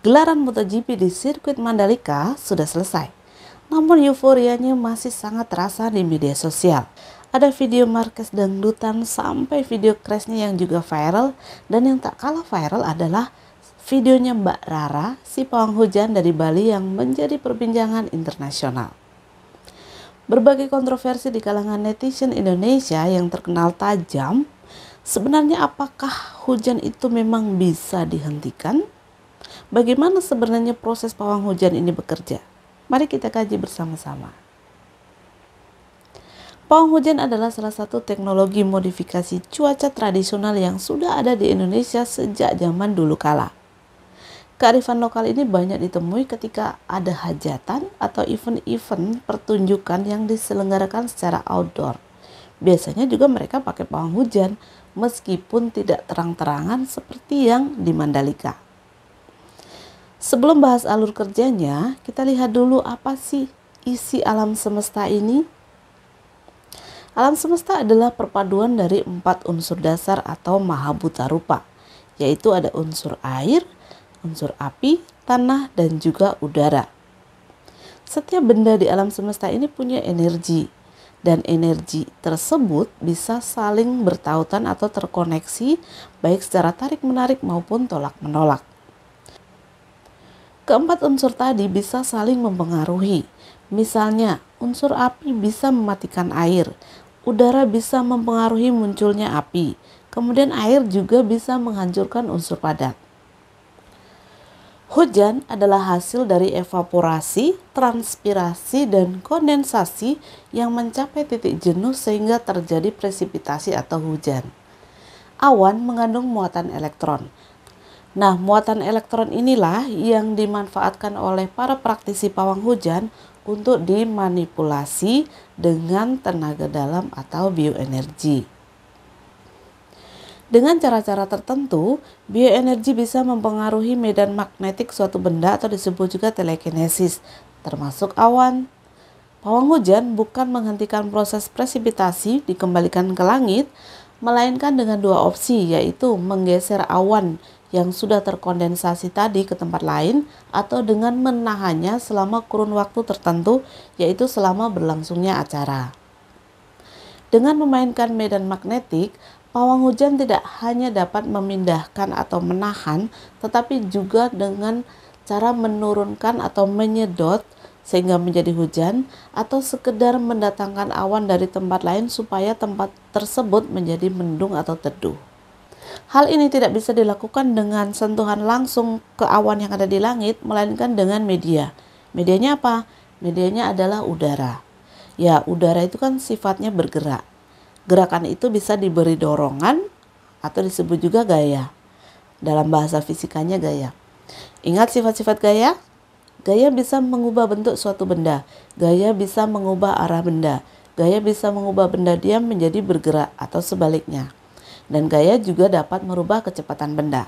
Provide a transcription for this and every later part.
Gelaran MotoGP di sirkuit Mandalika sudah selesai, namun euforianya masih sangat terasa di media sosial. Ada video Marquez dangdutan sampai video crashnya yang juga viral, dan yang tak kalah viral adalah videonya Mbak Rara, si pawang hujan dari Bali yang menjadi perbincangan internasional. Berbagai kontroversi di kalangan netizen Indonesia yang terkenal tajam. Sebenarnya apakah hujan itu memang bisa dihentikan? Bagaimana sebenarnya proses pawang hujan ini bekerja? Mari kita kaji bersama-sama. Pawang hujan adalah salah satu teknologi modifikasi cuaca tradisional yang sudah ada di Indonesia sejak zaman dulu kala. Kearifan lokal ini banyak ditemui ketika ada hajatan atau event-event pertunjukan yang diselenggarakan secara outdoor. Biasanya juga mereka pakai pawang hujan meskipun tidak terang-terangan seperti yang di Mandalika. Sebelum bahas alur kerjanya, kita lihat dulu apa sih isi alam semesta ini. Alam semesta adalah perpaduan dari 4 unsur dasar atau mahabhuta rupa, yaitu ada unsur air, unsur api, tanah, dan juga udara. Setiap benda di alam semesta ini punya energi, dan energi tersebut bisa saling bertautan atau terkoneksi baik secara tarik-menarik maupun tolak-menolak. Keempat unsur tadi bisa saling mempengaruhi. Misalnya, unsur api bisa mematikan air, udara bisa mempengaruhi munculnya api, kemudian air juga bisa menghancurkan unsur padat. Hujan adalah hasil dari evaporasi, transpirasi, dan kondensasi yang mencapai titik jenuh sehingga terjadi presipitasi atau hujan. Awan mengandung muatan elektron. Nah, muatan elektron inilah yang dimanfaatkan oleh para praktisi pawang hujan untuk dimanipulasi dengan tenaga dalam atau bioenergi. Dengan cara-cara tertentu, bioenergi bisa mempengaruhi medan magnetik suatu benda atau disebut juga telekinesis, termasuk awan. Pawang hujan bukan menghentikan proses presipitasi dikembalikan ke langit, melainkan dengan 2 opsi, yaitu menggeser awan yang sudah terkondensasi tadi ke tempat lain atau dengan menahannya selama kurun waktu tertentu, yaitu selama berlangsungnya acara. Dengan memainkan medan magnetik, pawang hujan tidak hanya dapat memindahkan atau menahan, tetapi juga dengan cara menurunkan atau menyedot sehingga menjadi hujan, atau sekedar mendatangkan awan dari tempat lain supaya tempat tersebut menjadi mendung atau teduh. Hal ini tidak bisa dilakukan dengan sentuhan langsung ke awan yang ada di langit, melainkan dengan media. Medianya apa? Medianya adalah udara. Ya, udara itu kan sifatnya bergerak. Gerakan itu bisa diberi dorongan atau disebut juga gaya. Dalam bahasa fisikanya gaya. Ingat sifat-sifat gaya? Gaya bisa mengubah bentuk suatu benda. Gaya bisa mengubah arah benda. Gaya bisa mengubah benda diam menjadi bergerak atau sebaliknya. Dan gaya juga dapat merubah kecepatan benda.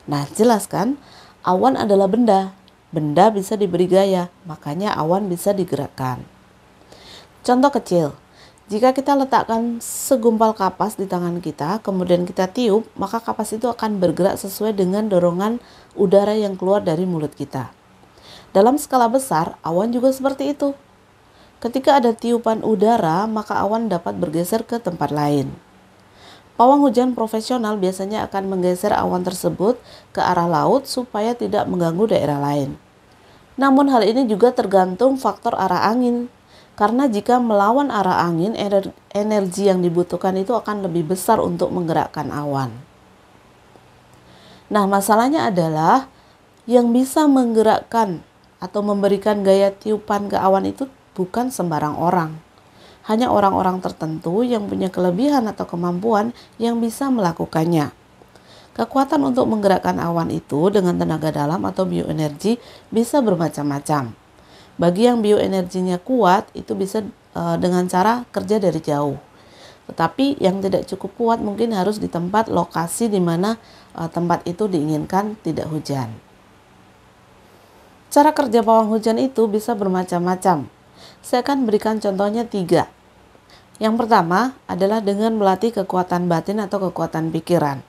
Nah, jelas kan? Awan adalah benda. Benda bisa diberi gaya, makanya awan bisa digerakkan. Contoh kecil, jika kita letakkan segumpal kapas di tangan kita, kemudian kita tiup, maka kapas itu akan bergerak sesuai dengan dorongan udara yang keluar dari mulut kita. Dalam skala besar, awan juga seperti itu. Ketika ada tiupan udara, maka awan dapat bergeser ke tempat lain. Pawang hujan profesional biasanya akan menggeser awan tersebut ke arah laut supaya tidak mengganggu daerah lain. Namun hal ini juga tergantung faktor arah angin. Karena jika melawan arah angin, energi yang dibutuhkan itu akan lebih besar untuk menggerakkan awan. Nah, masalahnya adalah yang bisa menggerakkan atau memberikan gaya tiupan ke awan itu bukan sembarang orang. Hanya orang-orang tertentu yang punya kelebihan atau kemampuan yang bisa melakukannya. Kekuatan untuk menggerakkan awan itu dengan tenaga dalam atau bioenergi bisa bermacam-macam. Bagi yang bioenerginya kuat, itu bisa dengan cara kerja dari jauh. Tetapi yang tidak cukup kuat mungkin harus di tempat lokasi di mana tempat itu diinginkan tidak hujan. Cara kerja pawang hujan itu bisa bermacam-macam. Saya akan berikan contohnya 3. Yang pertama adalah dengan melatih kekuatan batin atau kekuatan pikiran.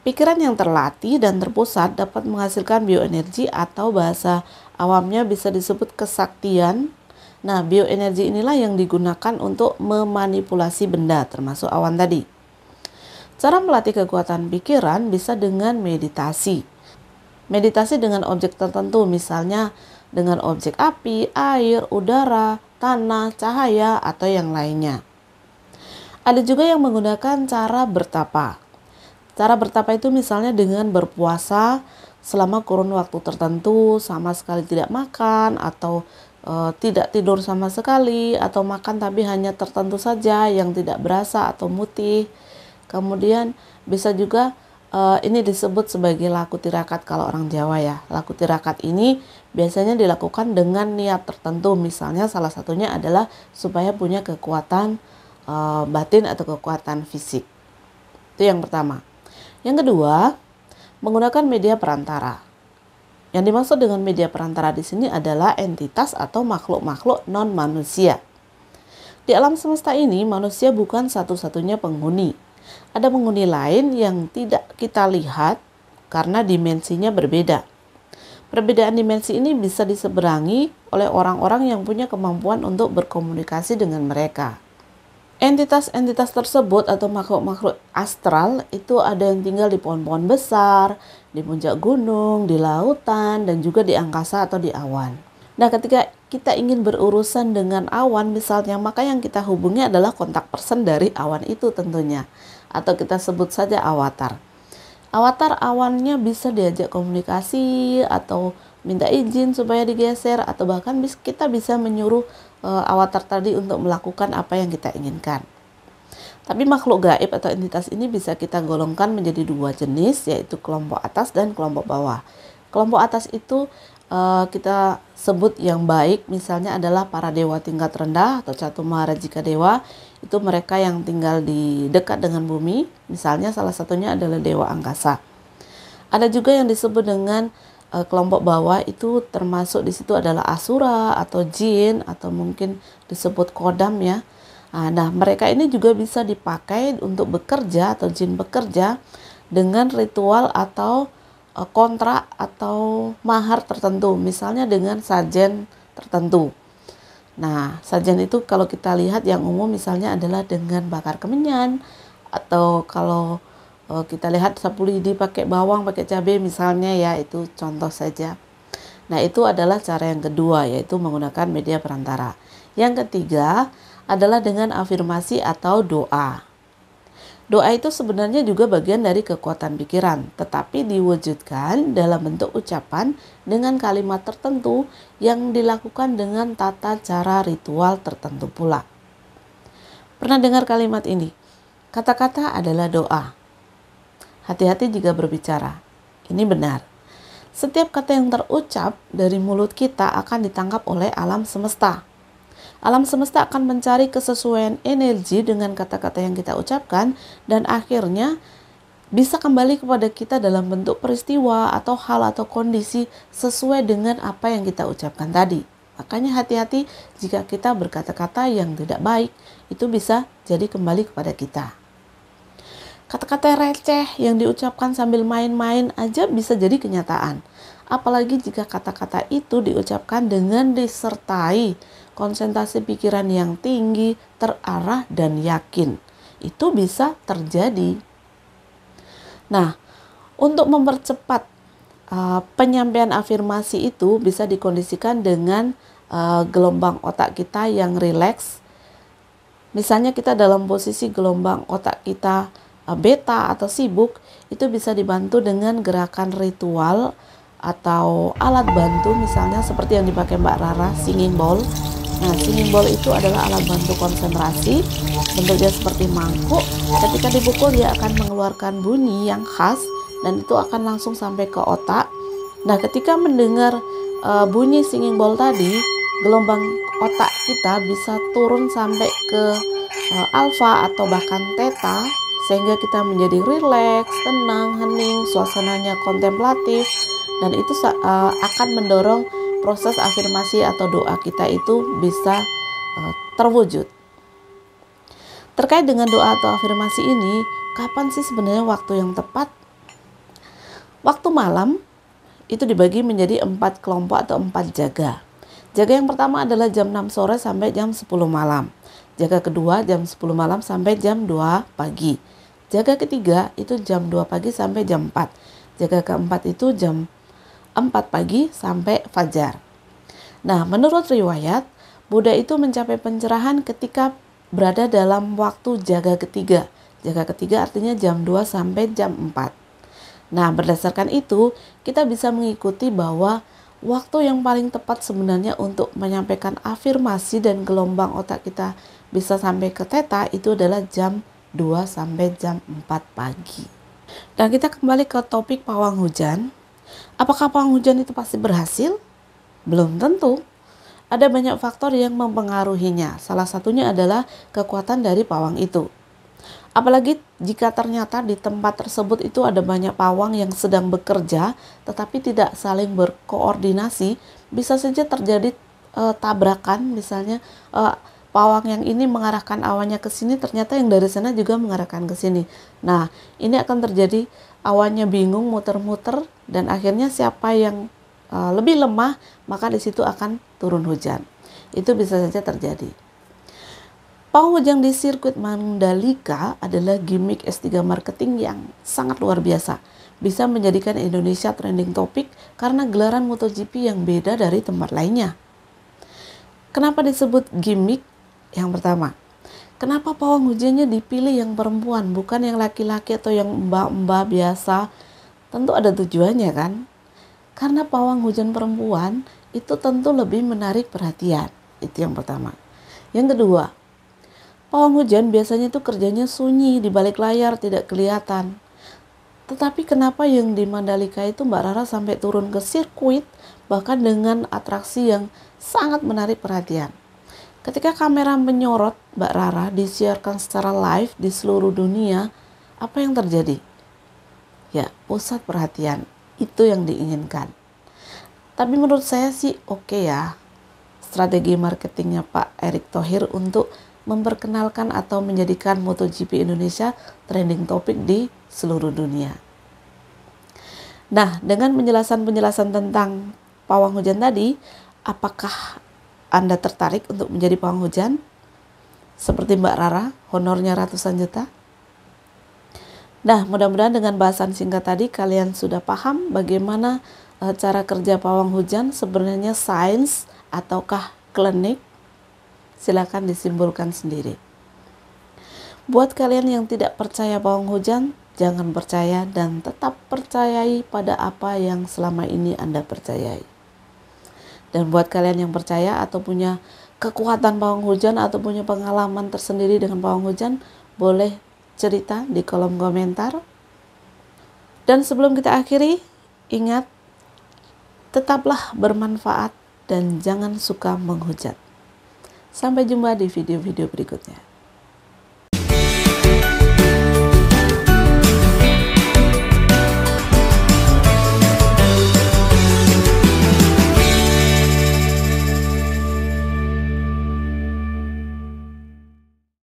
Pikiran yang terlatih dan terpusat dapat menghasilkan bioenergi atau bahasa awamnya bisa disebut kesaktian. Nah, bioenergi inilah yang digunakan untuk memanipulasi benda, termasuk awan tadi. Cara melatih kekuatan pikiran bisa dengan meditasi. Meditasi dengan objek tertentu, misalnya dengan objek api, air, udara, tanah, cahaya, atau yang lainnya. Ada juga yang menggunakan cara bertapa. Cara bertapa itu misalnya dengan berpuasa selama kurun waktu tertentu, sama sekali tidak makan, atau tidak tidur sama sekali, atau makan tapi hanya tertentu saja yang tidak berasa atau mutih. Kemudian bisa juga ini disebut sebagai laku tirakat kalau orang Jawa ya. Laku tirakat ini biasanya dilakukan dengan niat tertentu, misalnya salah satunya adalah supaya punya kekuatan batin atau kekuatan fisik. Itu yang pertama. Yang kedua, menggunakan media perantara. Yang dimaksud dengan media perantara di sini adalah entitas atau makhluk-makhluk non-manusia. Di alam semesta ini, manusia bukan satu-satunya penghuni. Ada penghuni lain yang tidak kita lihat karena dimensinya berbeda. Perbedaan dimensi ini bisa diseberangi oleh orang-orang yang punya kemampuan untuk berkomunikasi dengan mereka. Entitas-entitas tersebut atau makhluk-makhluk astral itu ada yang tinggal di pohon-pohon besar, di puncak gunung, di lautan, dan juga di angkasa atau di awan. Nah, ketika kita ingin berurusan dengan awan misalnya, maka yang kita hubungi adalah kontak person dari awan itu tentunya. Atau kita sebut saja avatar. Avatar awannya bisa diajak komunikasi atau minta izin supaya digeser, atau bahkan kita bisa menyuruh avatar tadi untuk melakukan apa yang kita inginkan. Tapi makhluk gaib atau entitas ini bisa kita golongkan menjadi dua jenis, yaitu kelompok atas dan kelompok bawah. Kelompok atas itu kita sebut yang baik, misalnya adalah para dewa tingkat rendah atau Catumara-Jika dewa. Itu mereka yang tinggal di dekat dengan bumi, misalnya salah satunya adalah dewa angkasa. Ada juga yang disebut dengan kelompok bawah, itu termasuk di situ adalah asura atau jin atau mungkin disebut kodam ya. Nah, mereka ini juga bisa dipakai untuk bekerja atau jin bekerja dengan ritual atau kontrak atau mahar tertentu, misalnya dengan sajen tertentu. Nah, sajen itu kalau kita lihat yang umum misalnya adalah dengan bakar kemenyan, atau kalau kita lihat sapu lidi pakai bawang, pakai cabai misalnya ya, itu contoh saja. Nah, itu adalah cara yang kedua, yaitu menggunakan media perantara. Yang ketiga adalah dengan afirmasi atau doa. Doa itu sebenarnya juga bagian dari kekuatan pikiran, tetapi diwujudkan dalam bentuk ucapan dengan kalimat tertentu yang dilakukan dengan tata cara ritual tertentu pula. Pernah dengar kalimat ini? Kata-kata adalah doa. Hati-hati jika berbicara. Ini benar. Setiap kata yang terucap dari mulut kita akan ditangkap oleh alam semesta. Alam semesta akan mencari kesesuaian energi dengan kata-kata yang kita ucapkan, dan akhirnya bisa kembali kepada kita dalam bentuk peristiwa atau hal atau kondisi sesuai dengan apa yang kita ucapkan tadi. Makanya hati-hati jika kita berkata-kata yang tidak baik, itu bisa jadi kembali kepada kita. Kata-kata receh yang diucapkan sambil main-main aja bisa jadi kenyataan. Apalagi jika kata-kata itu diucapkan dengan disertai konsentrasi pikiran yang tinggi, terarah, dan yakin. Itu bisa terjadi. Nah, untuk mempercepat penyampaian afirmasi itu bisa dikondisikan dengan gelombang otak kita yang rileks. Misalnya kita dalam posisi gelombang otak kita beta atau sibuk, itu bisa dibantu dengan gerakan ritual atau alat bantu, misalnya seperti yang dipakai Mbak Rara, singing bowl. Nah, singing bowl itu adalah alat bantu konsentrasi, bentuknya seperti mangkuk. Ketika dipukul dia akan mengeluarkan bunyi yang khas dan itu akan langsung sampai ke otak. Nah, ketika mendengar bunyi singing bowl tadi, gelombang otak kita bisa turun sampai ke alfa atau bahkan theta, sehingga kita menjadi rileks, tenang, hening, suasananya kontemplatif, dan itu akan mendorong proses afirmasi atau doa kita itu bisa terwujud. Terkait dengan doa atau afirmasi ini, kapan sih sebenarnya waktu yang tepat? Waktu malam itu dibagi menjadi 4 kelompok atau 4 jaga. Jaga yang pertama adalah jam 6 sore sampai jam 10 malam. Jaga kedua jam 10 malam sampai jam 2 pagi. Jaga ketiga itu jam 2 pagi sampai jam 4. Jaga keempat itu jam 4 pagi sampai fajar. Nah, menurut riwayat, Buddha itu mencapai pencerahan ketika berada dalam waktu jaga ketiga. Jaga ketiga artinya jam 2 sampai jam 4. Nah, berdasarkan itu, kita bisa mengikuti bahwa waktu yang paling tepat sebenarnya untuk menyampaikan afirmasi dan gelombang otak kita bisa sampai ke theta itu adalah jam 2 sampai jam 4 pagi. Dan kita kembali ke topik pawang hujan. Apakah pawang hujan itu pasti berhasil? Belum tentu. Ada banyak faktor yang mempengaruhinya. Salah satunya adalah kekuatan dari pawang itu. Apalagi jika ternyata di tempat tersebut itu ada banyak pawang yang sedang bekerja tetapi tidak saling berkoordinasi, bisa saja terjadi tabrakan. Misalnya pawang yang ini mengarahkan awannya ke sini, ternyata yang dari sana juga mengarahkan ke sini. Nah, ini akan terjadi awannya bingung muter-muter dan akhirnya siapa yang lebih lemah, maka di situ akan turun hujan. Itu bisa saja terjadi. Pawang hujan di sirkuit Mandalika adalah gimmick S3 marketing yang sangat luar biasa. Bisa menjadikan Indonesia trending topic karena gelaran MotoGP yang beda dari tempat lainnya. Kenapa disebut gimmick? Yang pertama, kenapa pawang hujannya dipilih yang perempuan, bukan yang laki-laki atau yang mbak-mbak biasa? Tentu ada tujuannya kan? Karena pawang hujan perempuan itu tentu lebih menarik perhatian. Itu yang pertama. Yang kedua, pawang hujan biasanya itu kerjanya sunyi, di balik layar tidak kelihatan. Tetapi kenapa yang di Mandalika itu Mbak Rara sampai turun ke sirkuit, bahkan dengan atraksi yang sangat menarik perhatian. Ketika kamera menyorot Mbak Rara disiarkan secara live di seluruh dunia, apa yang terjadi? Ya, pusat perhatian. Itu yang diinginkan. Tapi menurut saya sih oke ya, strategi marketingnya Pak Erick Thohir untuk memperkenalkan atau menjadikan MotoGP Indonesia trending topik di seluruh dunia. Nah, dengan penjelasan-penjelasan tentang pawang hujan tadi, apakah Anda tertarik untuk menjadi pawang hujan? Seperti Mbak Rara, honornya ratusan juta? Nah, mudah-mudahan dengan bahasan singkat tadi kalian sudah paham bagaimana cara kerja pawang hujan, sebenarnya sains ataukah klinik. Silakan disimpulkan sendiri. Buat kalian yang tidak percaya pawang hujan, jangan percaya dan tetap percayai pada apa yang selama ini Anda percayai. Dan buat kalian yang percaya atau punya kekuatan pawang hujan atau punya pengalaman tersendiri dengan pawang hujan, boleh cerita di kolom komentar. Dan sebelum kita akhiri, ingat, tetaplah bermanfaat dan jangan suka menghujat. Sampai jumpa di video-video berikutnya.